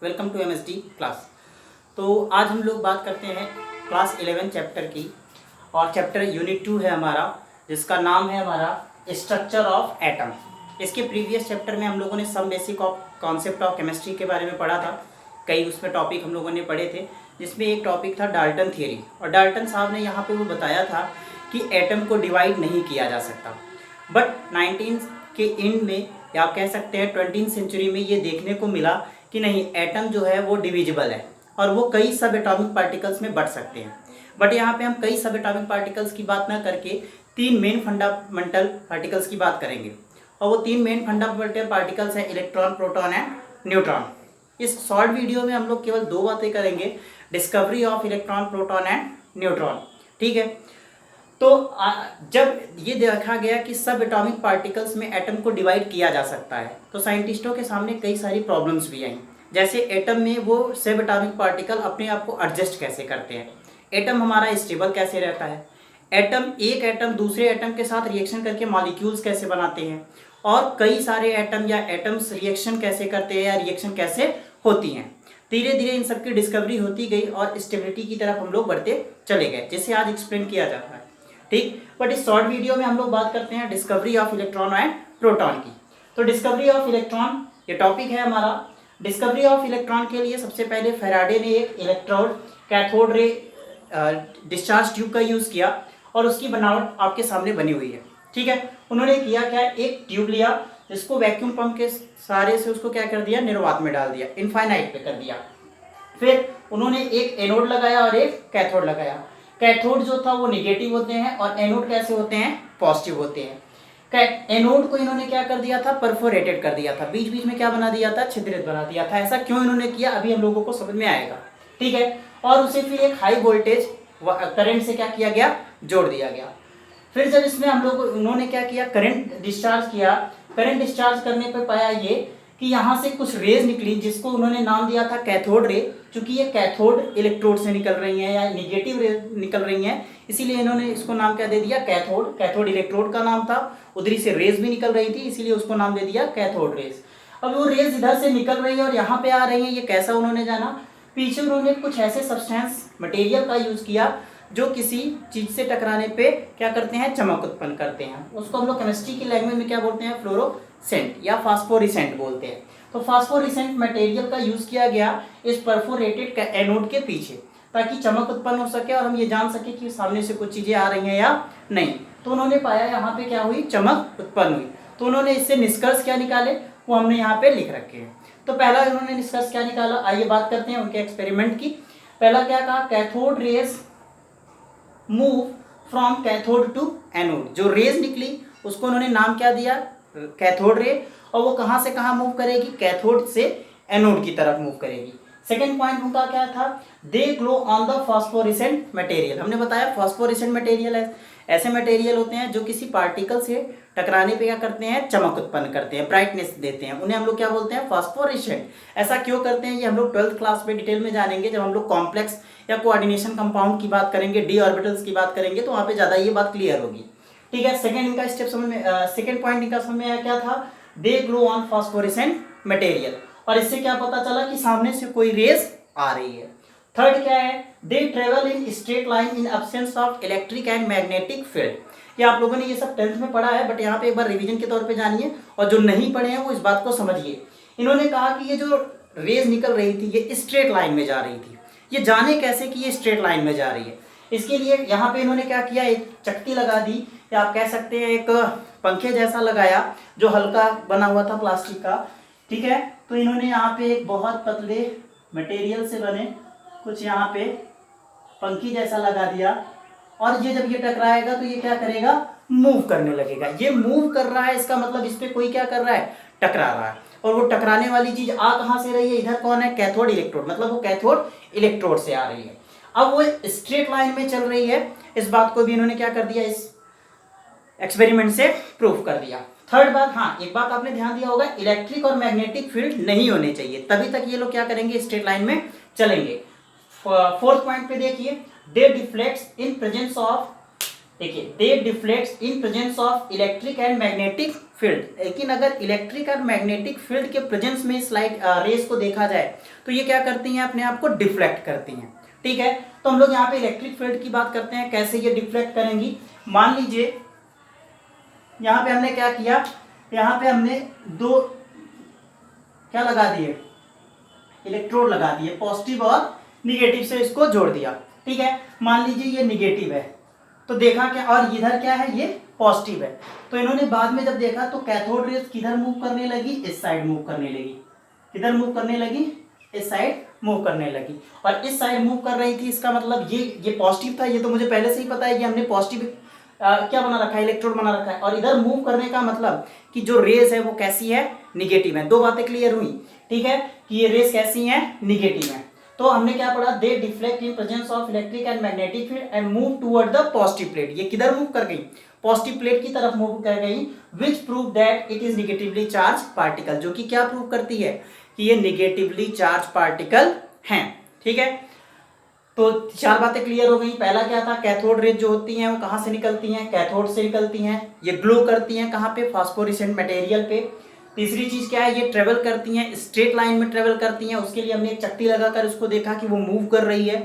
Welcome to MSD class. तो आज हम लोग बात करते हैं क्लास 11 चैप्टर की, और चैप्टर यूनिट 2 है हमारा, जिसका नाम है हमारा स्ट्रक्चर ऑफ एटम। इसके प्रीवियस चैप्टर में हम लोगों ने some basic of concept of chemistry के बारे में पढ़ा था। कई उसमें टॉपिक हम लोगों ने पढ़े थे, जिसमें एक टॉपिक था डाल्टन थियरी, और डाल्टन साहब ने यहाँ पे वो बताया था कि एटम को डिवाइड नहीं किया जा सकता। बट 19 के एंड में, या आप कह सकते हैं 20वीं सेंचुरी में, ये देखने को मिला कि नहीं, एटम जो है वो डिविजिबल है और वो कई सब एटॉमिक पार्टिकल्स में बढ़ सकते हैं। बट यहाँ पे हम कई सब एटॉमिक पार्टिकल्स की बात ना करके तीन मेन फंडामेंटल पार्टिकल्स की बात करेंगे, और वो तीन मेन फंडामेंटल पार्टिकल्स हैं इलेक्ट्रॉन, प्रोटॉन एंड न्यूट्रॉन। इस शॉर्ट वीडियो में हम लोग केवल दो बातें करेंगे, discovery of electron, proton and neutron. ठीक है, तो जब ये देखा गया कि सब एटॉमिक पार्टिकल्स में एटम को डिवाइड किया जा सकता है, तो साइंटिस्टों के सामने कई सारी प्रॉब्लम्स भी आई। जैसे एटम में वो सब एटॉमिक पार्टिकल अपने आप को एडजस्ट कैसे करते हैं, एटम हमारा स्टेबल कैसे रहता है, एक एटम दूसरे एटम के साथ रिएक्शन करके मॉलिक्यूल्स कैसे बनाते हैं, और कई सारे एटम या एटम्स रिएक्शन कैसे करते हैं या रिएक्शन कैसे होती हैं। धीरे धीरे इन सब की डिस्कवरी होती गई और स्टेबिलिटी की तरफ हम लोग बढ़ते चले गए, जिसे आज एक्सप्लेन किया जाता है। ठीक, बट इस शॉर्ट वीडियो में हम लोग बात करते हैं discovery of electron and proton की। तो डिस्कवरी ऑफ इलेक्ट्रॉन ये टॉपिक है हमारा। डिस्कवरी ऑफ इलेक्ट्रॉन के लिए सबसे पहले फैराडे ने एक electrode cathode ray discharge tube का यूज किया, और उसकी बनावट आपके सामने बनी हुई है। ठीक है, उन्होंने किया क्या, एक ट्यूब लिया, जिसको वैक्यूम पंप के सहारे से उसको क्या कर दिया, निर्वात में डाल दिया, इनफाइनाइट पे कर दिया। फिर उन्होंने एक एनोड लगाया और एक कैथोड लगाया। कैथोड जो था वो निगेटिव होते हैं और एनोड कैसे होते हैं, पॉजिटिव होते हैं। एनोड को इन्होंने क्या कर दिया था, परफोरेटेड कर दिया था, बीच बीच में क्या बना दिया था, छिद्रित बना दिया था। ऐसा क्यों इन्होंने किया, अभी हम लोगों को समझ में आएगा। ठीक है, और उसे फिर एक हाई वोल्टेज करंट से क्या किया गया, जोड़ दिया गया। फिर जब इसमें हम लोग उन्होंने क्या किया, करंट डिस्चार्ज किया। करंट डिस्चार्ज करने पर पाया ये कि यहाँ से कुछ रेज निकली, जिसको उन्होंने नाम दिया था कैथोड रे, क्योंकि ये कैथोड इलेक्ट्रोड से निकल रही हैं या निगेटिव रे निकल रही हैं, इसीलिए इन्होंने इसको नाम क्या दे दिया, कैथोड। कैथोड इलेक्ट्रोड का नाम था, उधरी से रेज भी निकल रही थी, इसीलिए उसको नाम दे दिया कैथोड रेज। अब वो रेज इधर से निकल रही है और यहाँ पे आ रही है, ये कैसा उन्होंने जाना, पीछे उन्होंने कुछ ऐसे सब्सटेंस मटेरियल का यूज किया जो किसी चीज से टकराने पे क्या करते हैं, चमक उत्पन्न करते हैं। उसको हम लोग केमिस्ट्री की लैंग्वेज में क्या बोलते हैं, फ्लोरोसेंट या फास्फोरिसेंट बोलते हैं। तो फास्फोरिसेंट मटेरियल का यूज किया गया इस परफोरेटेड एनोड के पीछे, ताकि चमक उत्पन्न हो सके और हम ये जान सके कि सामने से कुछ चीजें आ रही हैं या नहीं। तो उन्होंने पाया यहाँ पे क्या हुई, चमक उत्पन्न हुई। तो उन्होंने इससे निष्कर्ष क्या निकाले, वो हमने यहाँ पे लिख रखे हैं। तो पहला उन्होंने निष्कर्ष क्या निकाला, आइए बात करते हैं उनके एक्सपेरिमेंट की। पहला क्या कहा, cathode rays move from cathode to anode. जो रेज निकली उसको उन्होंने नाम क्या दिया, कैथोड रे, और वो कहां से कहां मूव करेगी, कैथोड से एनोड की तरफ मूव करेगी। सेकेंड पॉइंट उनका क्या था, दे ग्लो ऑन द फास्फोरेसेंट मटेरियल। हमने बताया फास्फोरेसेंट मटेरियल ऐसे मटेरियल होते हैं जो किसी पार्टिकल से टकराने पे क्या करते हैं, चमक उत्पन्न करते हैं, ब्राइटनेस देते हैं, उन्हें हम लोग क्या बोलते हैं, फास्फोरेसेंट। ऐसा क्यों करते हैं, ये हम लोग 12th क्लास में डिटेल में जानेंगे, जब हम लोग कॉम्प्लेक्स या कोऑर्डिनेशन कंपाउंड की बात करेंगे, डी ऑर्बिटल्स की बात करेंगे, तो वहां पे ज्यादा ये बात क्लियर होगी। ठीक है, सेकंड इनका स्टेप समझ में, सेकंड पॉइंट इनका समझ में आया क्या था, दे ग्लो ऑन फास्फोरेसेंट मटेरियल, और इससे क्या पता चला कि सामने से कोई रेज आ रही है। थर्ड क्या है, they travel in straight line in absence of electric and magnetic field. ये आप लोगों ने ये सब 10th में पढ़ा है, बट यहाँ पे एक बार रिवीजन के तौर पे जानिए, और जो नहीं पढ़े हैं वो इस बात को समझिए। इन्होंने कहा कि ये जो रेज निकल रही थी ये स्ट्रेट लाइन में जा रही थी। ये जाने कैसे कि ये स्ट्रेट लाइन में जा रही है, इसके लिए यहाँ पे इन्होंने क्या किया, एक चक्की लगा दी, या आप कह सकते हैं एक पंखे जैसा लगाया, जो हल्का बना हुआ था प्लास्टिक का। ठीक है, तो इन्होंने यहाँ पे एक बहुत पतले मटेरियल से बने कुछ यहाँ पे पंखी जैसा लगा दिया, और ये जब ये टकराएगा तो ये क्या करेगा, मूव करने लगेगा। ये मूव कर रहा है, इसका मतलब इस पे कोई क्या कर रहा है, टकरा रहा है, और वो टकराने वाली चीज आ कहाँ से रही है, इधर कौन है, कैथोड इलेक्ट्रोड, मतलब वो कैथोड इलेक्ट्रोड से आ रही है। अब वो स्ट्रेट लाइन में चल रही है, इस बात को भी इन्होंने क्या कर दिया, इस एक्सपेरिमेंट से प्रूफ कर दिया। थर्ड बात, हाँ एक बात आपने ध्यान दिया होगा, इलेक्ट्रिक और मैग्नेटिक फील्ड नहीं होने चाहिए, तभी तक ये लोग क्या करेंगे, स्ट्रेट लाइन में चलेंगे। फोर्थ पॉइंट पे देखिए, they deflects in presence of देखिए they deflects in presence of electric and magnetic field. लेकिन अगर इलेक्ट्रिक और मैग्नेटिक फील्ड के प्रेजेंस में इस लाइट रेस को देखा जाए तो ये क्या करती हैं, अपने आप को डिफ्लेक्ट करती हैं। ठीक है, तो हम लोग यहाँ पे इलेक्ट्रिक फील्ड की बात करते हैं, कैसे ये डिफ्लेक्ट करेंगी। मान लीजिए यहाँ पे हमने क्या किया, यहाँ पे हमने दो क्या लगा दिए, इलेक्ट्रोड लगा दिए, पॉजिटिव और निगेटिव से इसको जोड़ दिया। ठीक है, मान लीजिए ये निगेटिव है तो देखा क्या, और इधर क्या है, ये पॉजिटिव है। तो इन्होंने बाद में जब देखा तो कैथोड रेज किधर मूव करने लगी, इस साइड मूव करने लगी। किधर मूव करने लगी, इस साइड मूव करने लगी। और इस साइड मूव कर रही थी, इसका मतलब ये पॉजिटिव था, ये तो मुझे पहले से ही पता है कि हमने पॉजिटिव क्या बना रखा है, इलेक्ट्रोड बना रखा है। और इधर मूव करने का मतलब कि जो रेज है वो कैसी है, निगेटिव है। दो बातें क्लियर हुई। ठीक है, कि ये रेज कैसी है, निगेटिव है। तो हमने क्या पढ़ा, they deflect in presence of electric and magnetic field and move toward the positive plate. ये किधर मूव कर गई, पॉजिटिव प्लेट की तरफ मूव कर गई, विच prove that it is negatively charge particle, जो कि क्या प्रूव करती है कि ये निगेटिवली चार्ज पार्टिकल हैं। ठीक है, तो चार बातें क्लियर हो गई। पहला क्या था, कैथोड रेज जो होती हैं वो कहाँ से निकलती हैं, कैथोड से निकलती हैं। ये ग्लो करती हैं कहाँ पे, फास्फोरेसेंट मटेरियल पे। तीसरी चीज क्या है, ये ट्रेवल करती हैं, स्ट्रेट लाइन में ट्रेवल करती हैं। उसके लिए हमने एक चक्ति लगाकर उसको देखा कि वो मूव कर रही है।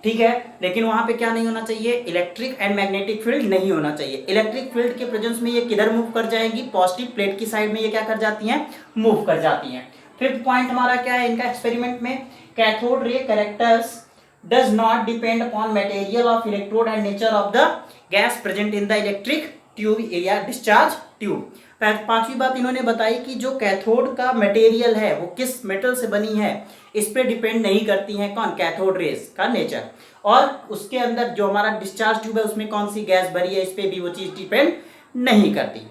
ठीक है, लेकिन वहां पे क्या नहीं होना चाहिए, इलेक्ट्रिक एंड मैग्नेटिक फील्ड नहीं होना चाहिए। इलेक्ट्रिक फील्ड के प्रेजेंस में ये किधर मूव कर जाएंगी, पॉजिटिव प्लेट की साइड में ये क्या कर जाती हैं, मूव कर जाती हैं। फिफ्थ पॉइंट हमारा क्या है इनका एक्सपेरिमेंट में, cathode ray characters does not depend upon material of electrode and nature of the gas present in the electric tube या discharge tube। पांचवी बात इन्होंने बताई कि जो कैथोड का मटेरियल है वो किस मेटल से बनी है, इस पे डिपेंड नहीं करती है कौन, कैथोड रेज का नेचर। और उसके अंदर जो हमारा डिस्चार्ज ट्यूब है उसमें कौन सी गैस भरी है, इस पे भी वो चीज डिपेंड नहीं करती।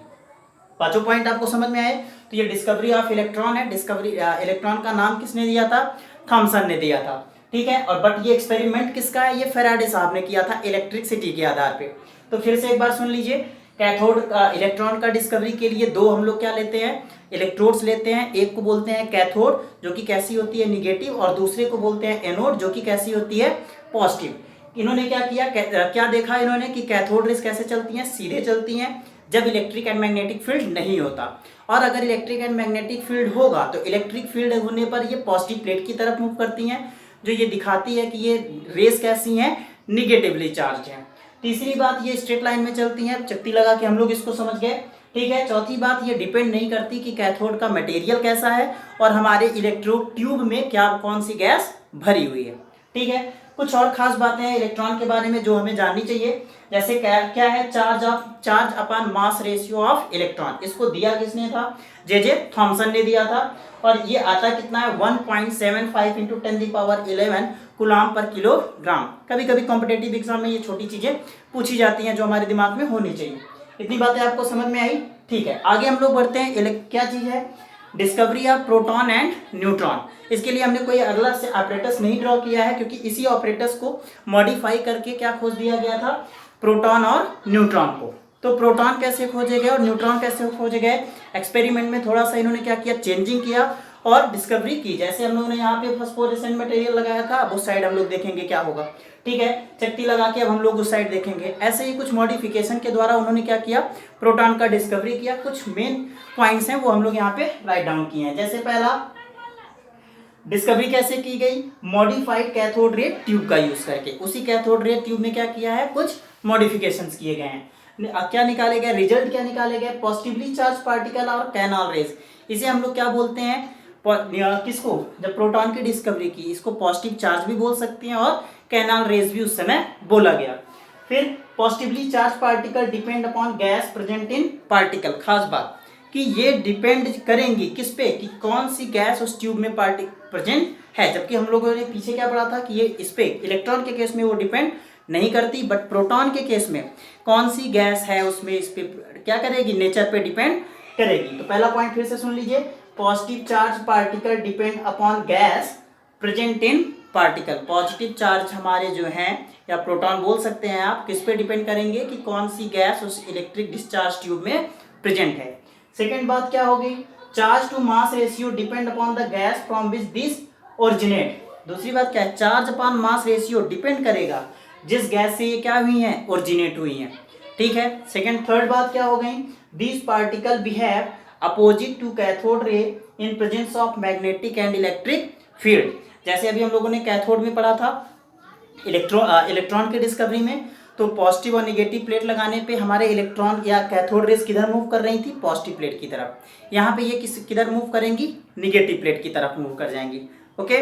पांचों पॉइंट आपको समझ में आए। तो ये डिस्कवरी ऑफ इलेक्ट्रॉन है। डिस्कवरी इलेक्ट्रॉन का नाम किसने दिया था, थॉमसन ने दिया था। ठीक है, और बट ये एक्सपेरिमेंट किसका है, ये फैराडे साहब ने किया था इलेक्ट्रिसिटी के आधार पे। तो फिर से एक बार सुन लीजिए, कैथोड इलेक्ट्रॉन का डिस्कवरी के लिए दो हम लोग क्या लेते हैं, इलेक्ट्रोड्स लेते हैं। एक को बोलते हैं कैथोड जो कि कैसी होती है, निगेटिव, और दूसरे को बोलते हैं एनोड जो कि कैसी होती है, पॉजिटिव। इन्होंने क्या किया, क्या देखा इन्होंने कि कैथोड रेज कैसे चलती हैं, सीधे चलती हैं जब इलेक्ट्रिक एंड मैग्नेटिक फील्ड नहीं होता। और अगर इलेक्ट्रिक एंड मैग्नेटिक फील्ड होगा तो इलेक्ट्रिक फील्ड होने पर ये पॉजिटिव प्लेट की तरफ मूव करती हैं, जो ये दिखाती है कि ये रेस कैसी हैं, निगेटिवली चार्ज हैं। तीसरी बात, ये स्ट्रेट लाइन में चलती हैं, चक्ति लगा के हम लोग इसको समझ गए। ठीक है, चौथी बात, ये डिपेंड नहीं करती कि कैथोड का मटेरियल कैसा है और हमारे इलेक्ट्रोड ट्यूब में क्या कौन सी गैस भरी हुई है। ठीक है, कुछ और खास बातें हैं इलेक्ट्रॉन के बारे में जो हमें जाननी चाहिए। जैसे क्या है, charge upon mass ratio of electron. इसको दिया किसने था, जे थॉमसन ने दिया था। और ये आता कितना है, 1.75 इंटू 10⁻11 कूलाम पर किलोग्राम। कभी कभी कॉम्पिटेटिव एग्जाम में ये छोटी चीजें पूछी जाती हैं जो हमारे दिमाग में होनी चाहिए। इतनी बातें आपको समझ में आई। ठीक है, आगे हम लोग बढ़ते हैं। क्या चीज है, discovery of proton and neutron. इसके लिए हमने कोई अलग से ऑपरेटर्स नहीं ड्रॉ किया है, क्योंकि इसी ऑपरेटर्स को मॉडिफाई करके क्या खोज दिया गया था, प्रोटॉन और न्यूट्रॉन को। तो प्रोटॉन कैसे खोजे गए और न्यूट्रॉन कैसे खोजे गए, एक्सपेरिमेंट में थोड़ा सा इन्होंने क्या किया, चेंजिंग किया और डिस्कवरी की। जैसे हम लोगों ने यहाँ पे फास्फोरेसेंट मटेरियल लगाया था, अब उस साइड हम लोग देखेंगे क्या होगा। ठीक है, चक्ति लगा के अब हम लोग उस साइड देखेंगे। ऐसे ही कुछ मॉडिफिकेशन के द्वारा उन्होंने क्या किया, प्रोटॉन का डिस्कवरी किया। कुछ मेन पॉइंट्स हैं वो हम लोग यहाँ पे राइट डाउन किए हैं। जैसे पहला, डिस्कवरी कैसे की गई, मॉडिफाइड कैथोड रे ट्यूब का यूज करके। उसी कैथोड रे ट्यूब में क्या किया है, कुछ मॉडिफिकेशंस किए गए हैं। क्या निकाले गए, रिजल्ट क्या निकाले गए, पॉजिटिवली चार्ज पार्टिकल और कैनाल रेज। इसे हम लोग क्या बोलते हैं, किसको, जब प्रोटॉन की डिस्कवरी की, इसको पॉजिटिव चार्ज भी बोल सकते हैं और कैनाल रेज भी उस समय बोला गया। फिर positively charge particle depend upon gas present in particle. खास बात कि ये डिपेंड करेंगी किस पे, कि कौन सी गैस उस ट्यूब में प्रेजेंट है। जबकि हम लोगों ने पीछे क्या पढ़ा था कि ये इस पे, इलेक्ट्रॉन के केस में वो डिपेंड नहीं करती, बट प्रोटॉन के केस में कौन सी गैस है उसमें इस पे क्या करेगी, नेचर पे डिपेंड करेगी। तो पहला पॉइंट फिर से सुन लीजिए, positive charge particle depend upon gas present in particle. Positive charge हमारे जो हैं, या प्रोटॉन बोल सकते हैं आप, किस पे डिपेंड करेंगे कि कौन सी गैस उस इलेक्ट्रिक डिस्चार्ज ट्यूब में प्रेजेंट है। सेकेंड बात क्या होगी, charge to mass ratio depend upon the gas from which this originate. दूसरी बात क्या है, charge upon mass ratio depend करेगा जिस गैस से ये क्या हुई हैं, ओरिजिनेट हुई हैं। ठीक है। सेकंड थर्ड बात क्या हो गई, this particle behave opposite to cathode ray in presence of magnetic and electric field. जैसे अभी हम लोगों ने कैथोड में पढ़ा था इलेक्ट्रॉन की डिस्कवरी में, तो पॉजिटिव और नेगेटिव प्लेट लगाने पे हमारे इलेक्ट्रॉन या कैथोड रेज किधर मूव कर रही थी, पॉजिटिव प्लेट की तरफ। यहाँ पे ये किधर मूव करेंगी, निगेटिव प्लेट की तरफ मूव कर जाएंगी। ओके,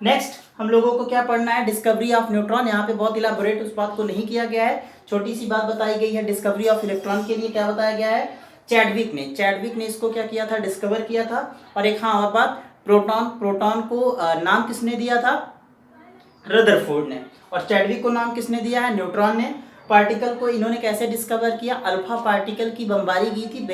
नेक्स्ट हम लोगों को क्या पढ़ना है, डिस्कवरी ऑफ न्यूट्रॉन। यहाँ पे बहुत इलाबोरेट उस बात को नहीं किया गया है, छोटी सी बात बताई गई है। डिस्कवरी ऑफ इलेक्ट्रॉन के लिए क्या बताया गया है, चैडविक ने इसको क्या किया था, डिस्कवर किया था। और एक हाँ और बात, प्रोटॉन को नाम किसने दिया था, रदरफोर्ड ने। और चैडविक को नाम किसने दिया है, न्यूट्रॉन ने। पार्टिकल को इन्होंने कैसे डिस्कवर किया, अल्फा पार्टिकल की बमबारी की थी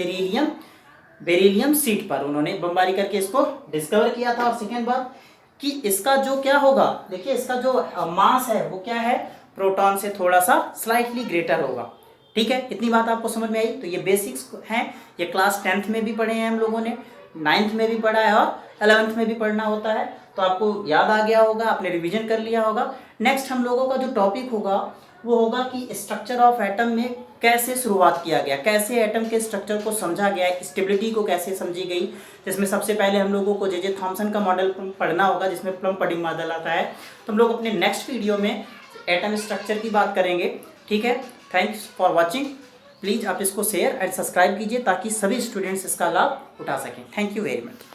बेरिलियम सीट पर, उन्होंने बमबारी करके इसको डिस्कवर किया था। और सेकेंड बात कि इसका जो क्या होगा, देखिए इसका जो मास है वो क्या है, प्रोटॉन से थोड़ा सा स्लाइटली ग्रेटर होगा। ठीक है, इतनी बात आपको समझ में आई। तो ये बेसिक्स हैं, ये क्लास 10th में भी पढ़े हैं हम लोगों ने, 9th में भी पढ़ा है और 11th में भी पढ़ना होता है। तो आपको याद आ गया होगा, आपने रिवीजन कर लिया होगा। नेक्स्ट हम लोगों का जो टॉपिक होगा वो होगा कि स्ट्रक्चर ऑफ एटम में कैसे शुरुआत किया गया, कैसे एटम के स्ट्रक्चर को समझा गया, स्टेबिलिटी को कैसे समझी गई। जिसमें सबसे पहले हम लोगों को जे थॉमसन का मॉडल पढ़ना होगा, जिसमें प्लम पडिंग मॉडल आता है। तो हम लोग अपने नेक्स्ट वीडियो में एटम स्ट्रक्चर की बात करेंगे। ठीक है, थैंक्स फॉर वॉचिंग। प्लीज़ आप इसको शेयर एंड सब्सक्राइब कीजिए ताकि सभी स्टूडेंट्स इसका लाभ उठा सकें। Thank you very much.